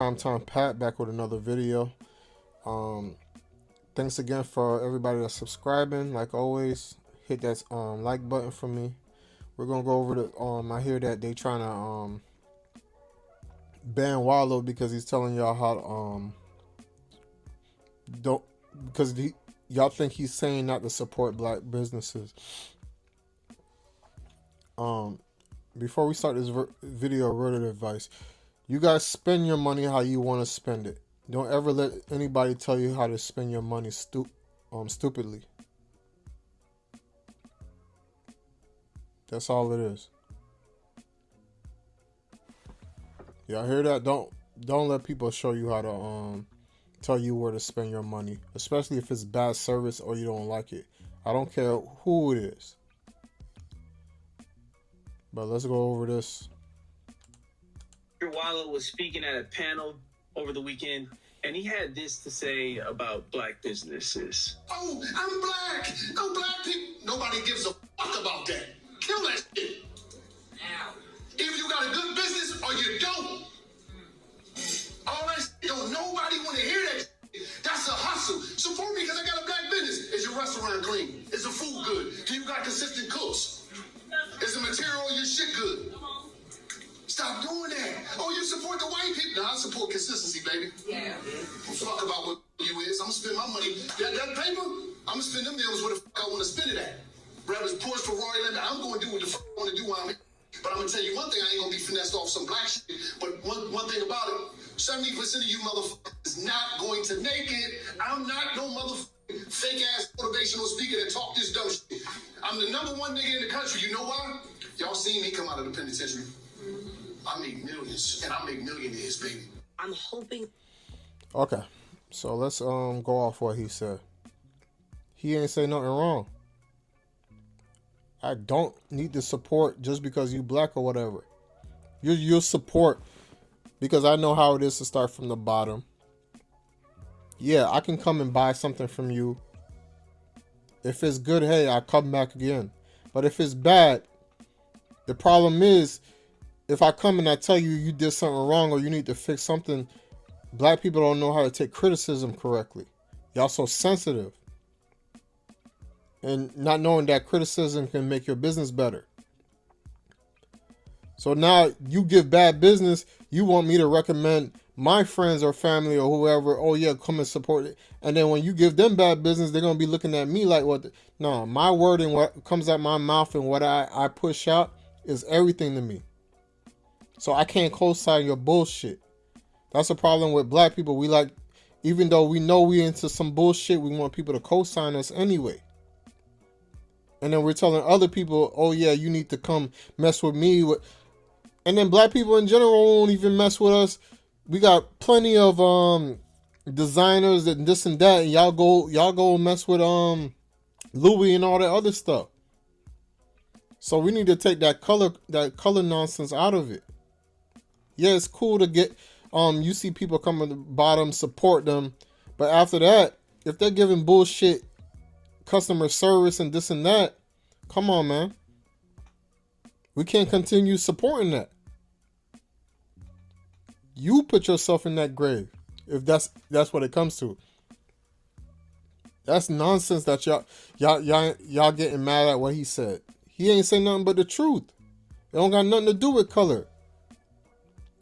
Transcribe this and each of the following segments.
PrimeTimePat back with another video. Um, Thanks again for everybody that's subscribing. Like always, hit that like button for me. We're gonna go over the I hear that they trying to ban Wallo because he's telling y'all how to don't because y'all think he's saying not to support black businesses. Before we start this video, word of advice: you guys spend your money how you want to spend it. Don't ever let anybody tell you how to spend your money stupidly. That's all it is. Y'all hear that? Don't let people show you how to tell you where to spend your money, especially if it's bad service or you don't like it. I don't care who it is. But let's go over this. Wallo was speaking at a panel over the weekend, and he had this to say about black businesses. Oh, I'm black. No black people. Nobody gives a fuck about that. Kill that shit. Ow. Either you got a good business or you don't. All that shit, don't nobody want to hear that shit. That's a hustle. Support me because I got a black business. Is your restaurant clean? Is the food good? Do you got consistent cooks? Is the material on your shit good? Stop doing that. Oh, you support the white people. No, I support consistency, baby. Yeah. Fuck about what you is. I'm going to spend my money. That paper, I'm going to spend them deals where the fuck I want to spend it at. Whether it's Porsche, Ferrari, I'm going to do what the fuck I want to do while I'm here. But I'm going to tell you one thing, I ain't going to be finessed off some black shit. But one thing about it, 70% of you motherfuckers is not going to make it. I'm not no motherfucking fake-ass motivational speaker that talk this dumb shit. I'm the #1 nigga in the country. You know why? Y'all seen me come out of the penitentiary. I make millions, and I make millionaires, baby. I'm hoping. Okay, so let's go off what he said. He ain't say nothing wrong. I don't need to support just because you black or whatever. You'll support because I know how it is to start from the bottom. Yeah, I can come and buy something from you. If it's good, hey, I come back again. But if it's bad, the problem is, if I come and I tell you you did something wrong or you need to fix something, black people don't know how to take criticism correctly. Y'all so sensitive. And not knowing that criticism can make your business better. So now you give bad business, you want me to recommend my friends or family or whoever, oh yeah, come and support it. And then when you give them bad business, they're going to be looking at me like, what? No, my word and what comes out my mouth and what I push out is everything to me. So I can't co-sign your bullshit. That's a problem with black people. We like, even though we know we into some bullshit, we want people to co-sign us anyway. And then we're telling other people, oh yeah, you need to come mess with me. And then black people in general won't even mess with us. We got plenty of designers and this and that, and y'all go mess with Louis and all that other stuff. So we need to take that color nonsense out of it. Yeah, it's cool to get you see people come at the bottom, support them, but after that, if they're giving bullshit customer service and this and that, come on, man. We can't continue supporting that. You put yourself in that grave if that's what it comes to. That's nonsense that y'all getting mad at what he said. He ain't saying nothing but the truth. It don't got nothing to do with color.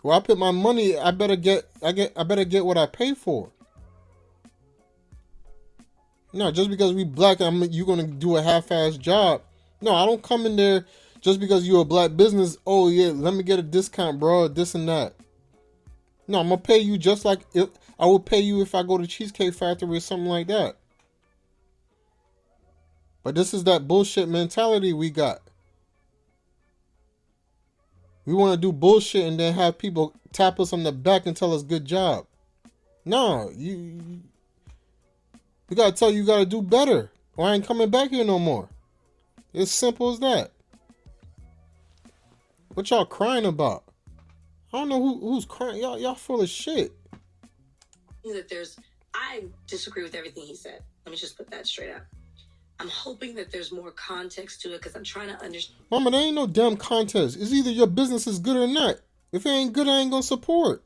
Where I put my money, I better get what I pay for. No, just because we black, you gonna do a half-ass job. No, I don't come in there just because you're a black business. Oh yeah, let me get a discount, bro. This and that. No, I'm gonna pay you just like if I would pay you if I go to Cheesecake Factory or something like that. But this is that bullshit mentality we got. We want to do bullshit and then have people tap us on the back and tell us good job. No, we gotta tell you gotta do better, or I ain't coming back here no more. It's simple as that. What y'all crying about? I don't know who's crying. Y'all full of shit. I disagree with everything he said. Let me just put that straight out. I'm hoping that there's more context to it because I'm trying to understand. Mama, there ain't no damn context. It's either your business is good or not. If it ain't good, I ain't gonna support.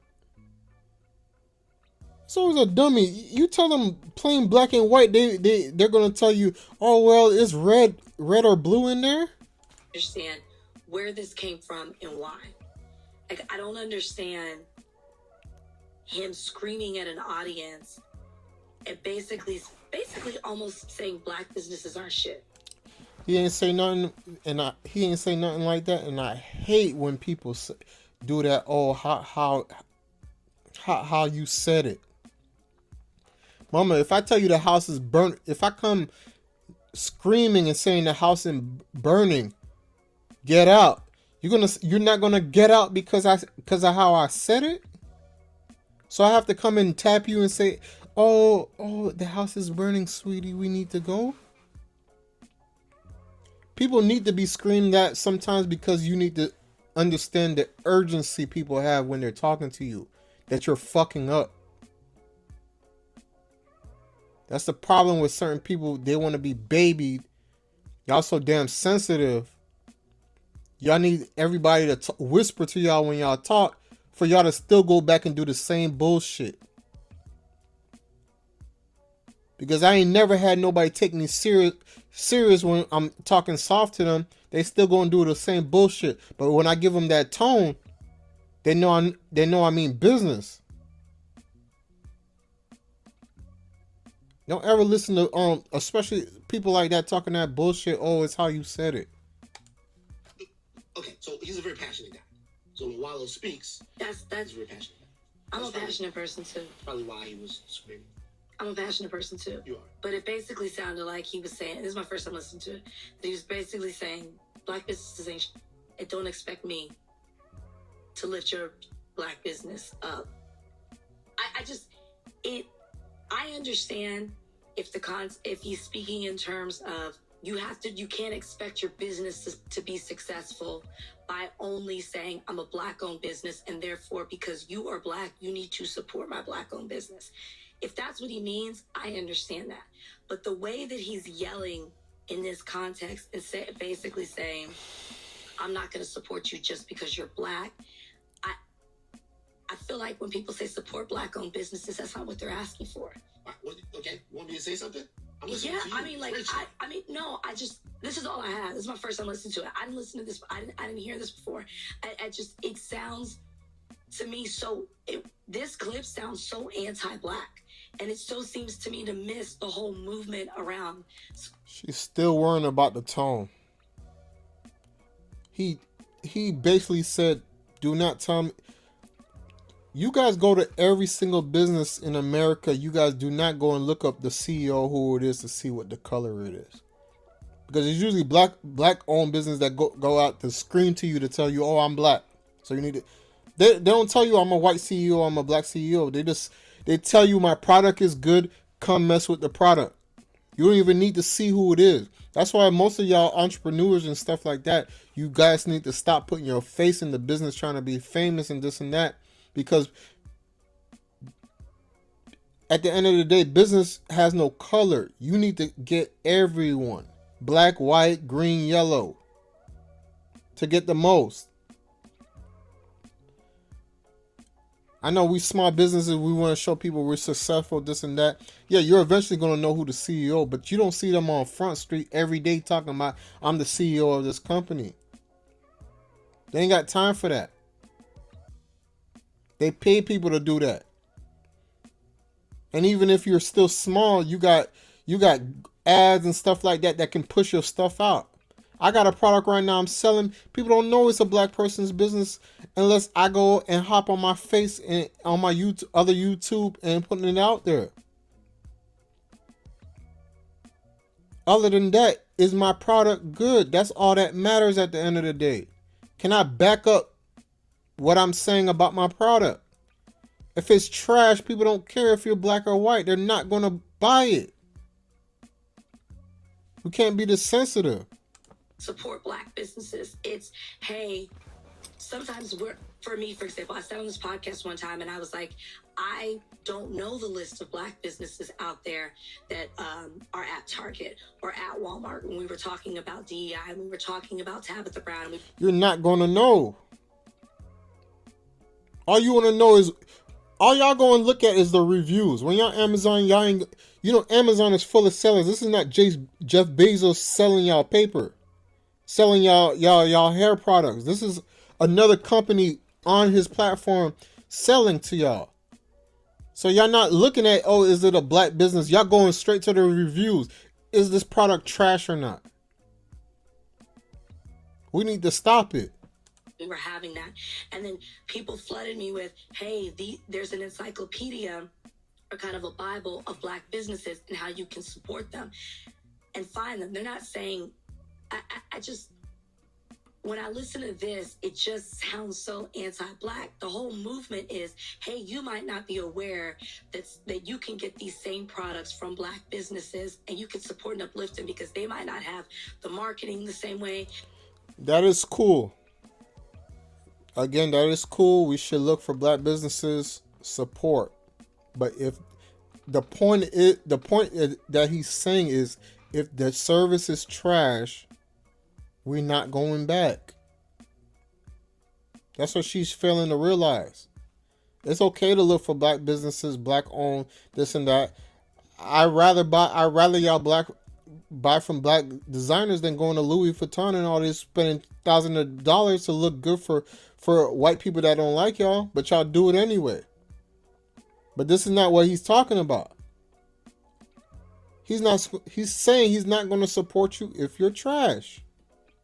So is a dummy. You tell them plain black and white, they're gonna tell you, oh well, it's red or blue in there. Understand where this came from and why. Like, I don't understand him screaming at an audience and basically almost saying black businesses aren't shit. He ain't say nothing, and he ain't say nothing like that. And I hate when people do that. Oh, how you said it, Mama. If I tell you the house is burnt, if I come screaming and saying the house is burning, get out. You're not gonna get out because of how I said it. So I have to come and tap you and say, oh, the house is burning, sweetie. We need to go. People need to be screamed at sometimes because you need to understand the urgency people have when they're talking to you, that you're fucking up. That's the problem with certain people. They want to be babied. Y'all so damn sensitive. Y'all need everybody to whisper to y'all when y'all talk for y'all to still go back and do the same bullshit. Because I ain't never had nobody take me serious when I'm talking soft to them. They still gonna do the same bullshit. But when I give them that tone, they know I mean business. Don't ever listen to especially people like that talking that bullshit. Oh, it's how you said it. Okay, so he's a very passionate guy. So when Wallo speaks, That's he's a very passionate guy. I'm a That's passionate person too. probably why he was screaming. I'm a passionate person too. You are. But it basically sounded like he was saying, this is my first time listening to it, that he was basically saying, black businesses ain't shit, and don't expect me to lift your black business up. I understand if he's speaking in terms of you can't expect your business to be successful by only saying I'm a black owned business and therefore because you are black, you need to support my black owned business. If that's what he means, I understand that. But the way that he's yelling in this context and basically saying, I'm not going to support you just because you're black. I feel like when people say support black-owned businesses, that's not what they're asking for. Okay, you want me to say something? I'm listening to you. I mean, no, this is all I have. This is my first time listening to it. I didn't listen to this. I didn't hear this before. It sounds to me this clip sounds so anti-black. And it so seems to me to miss the whole movement around. She's still worrying about the tone. He basically said, do not tell me. You guys go to every single business in America. You guys do not go and look up the CEO, who it is, to see what the color it is. Because it's usually black owned business that go out to scream to you to tell you, oh, I'm black. So you need to. They don't tell you I'm a white CEO, I'm a black CEO. They tell you my product is good. Come mess with the product. You don't even need to see who it is. That's why most of y'all entrepreneurs and stuff like that, you guys need to stop putting your face in the business trying to be famous and this and that. Because at the end of the day, business has no color. You need to get everyone. Black, white, green, yellow. To get the most. I know we small businesses, we want to show people we're successful, this and that. Yeah, you're eventually going to know who the CEO, but you don't see them on Front Street every day talking about, I'm the CEO of this company. They ain't got time for that. They pay people to do that. And even if you're still small, you got ads and stuff like that can push your stuff out. I got a product right now I'm selling. People don't know it's a black person's business unless I go and hop on my face and on my other YouTube and putting it out there. Other than that, is my product good? That's all that matters at the end of the day. Can I back up what I'm saying about my product? If it's trash, people don't care if you're black or white. They're not going to buy it. We can't be this sensitive. Support black businesses. It's, hey, sometimes for me, for example, I said on this podcast one time and I was like, I don't know the list of black businesses out there that are at Target or at Walmart. When we were talking about DEI, we were talking about Tabitha Brown. You're not going to know. All you want to know is All y'all go and look at is the reviews. When y'all Amazon, y'all ain't, Amazon is full of sellers. This is not Jeff Bezos selling y'all paper, selling y'all hair products. This is another company on his platform selling to y'all. So y'all not looking at, oh, is it a black business? Y'all going straight to the reviews. Is this product trash or not? We need to stop it. We were having that. And then people flooded me with, hey, there's an encyclopedia or kind of a Bible of black businesses and how you can support them and find them. They're not saying, I just, when I listen to this, it just sounds so anti-black. The whole movement is, hey, you might not be aware that you can get these same products from black businesses and you can support and uplift them because they might not have the marketing the same way. That is cool. Again, that is cool. We should look for black businesses support. But if the point that he's saying is, if the service is trash, we're not going back. That's what she's failing to realize. It's okay to look for black businesses, black owned, this and that. I'd rather y'all buy from black designers than going to Louis Vuitton and all this, spending thousands of dollars to look good for white people that don't like y'all, but y'all do it anyway. But this is not what he's talking about. He's saying he's not going to support you if you're trash.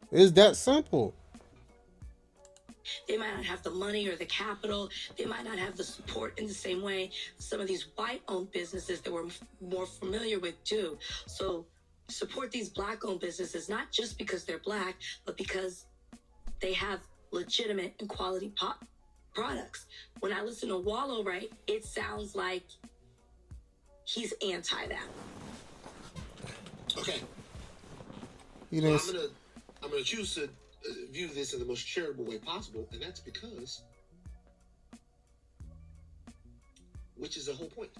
It's that simple. They might not have the money or the capital. They might not have the support in the same way some of these white-owned businesses that we're more familiar with do. So support these black-owned businesses, not just because they're black, but because they have legitimate and quality products. When I listen to Wallo, right, it sounds like he's anti that. Okay. I'm gonna choose to view this in the most charitable way possible, and that's because, which is the whole point.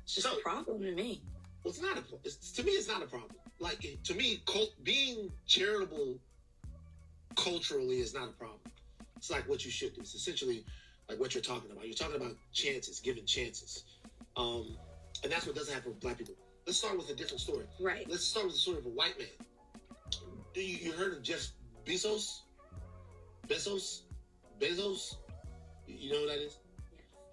It's just a problem to me. Well, it's not to me, it's not a problem. Like, to me, being charitable culturally is not a problem. It's like what you should do. It's essentially like what you're talking about. You're talking about chances, giving chances. And that's what doesn't happen with black people. Let's start with a different story. Right. Let's start with the story of a white man. You heard of Jeff Bezos? Bezos? You know what that is?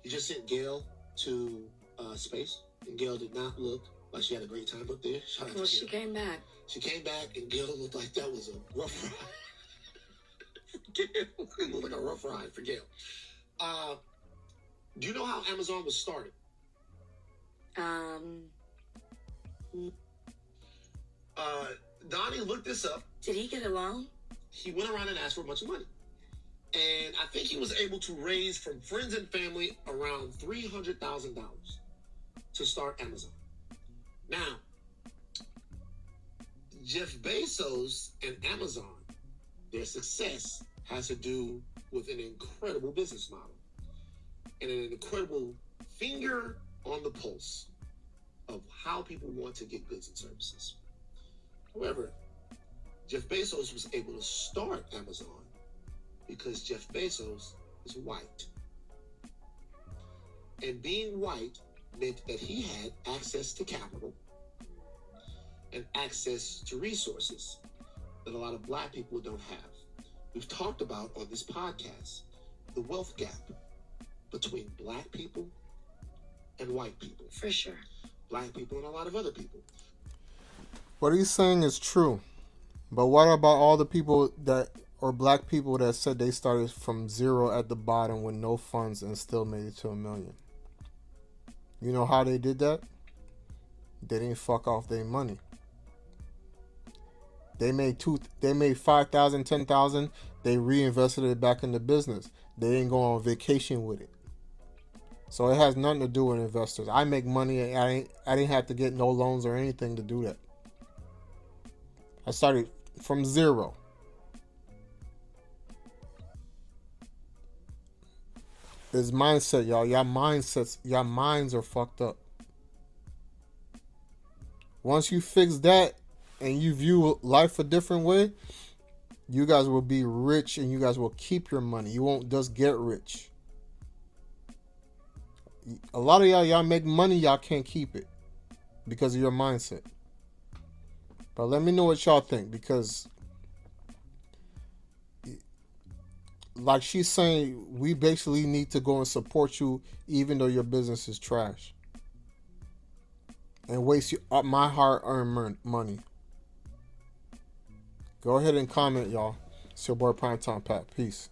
He just sent Gail to space, and Gail did not look like she had a great time up there. Well, she came back. She came back, and Gail looked like that was a rough ride. Gail looked like a rough ride for Gail. Do you know how Amazon was started? Donnie looked this up. Did he get a loan? He went around and asked for a bunch of money. And I think he was able to raise from friends and family around $300,000 to start Amazon. Now, Jeff Bezos and Amazon, their success has to do with an incredible business model and an incredible finger on the pulse of how people want to get goods and services. However, Jeff Bezos was able to start Amazon because Jeff Bezos is white. And being white meant that he had access to capital and access to resources that a lot of black people don't have. We've talked about on this podcast the wealth gap between black people and white people. For sure. Black people and a lot of other people. What he's saying is true. But what about all the people or black people that said they started from zero at the bottom with no funds and still made it to $1 million? You know how they did that? They didn't fuck off their money. They made $5,000, $10,000. They reinvested it back in the business. They didn't go on vacation with it. So it has nothing to do with investors. I make money. I didn't have to get no loans or anything to do that. I started from zero. It's mindset, y'all. Your minds are fucked up. Once you fix that and you view life a different way, you guys will be rich and you guys will keep your money. You won't just get rich. A lot of y'all make money, y'all can't keep it because of your mindset. But let me know what y'all think, because like she's saying, we basically need to go and support you even though your business is trash and waste my hard-earned money. Go ahead and comment, y'all. It's your boy PrimeTimePat. Peace.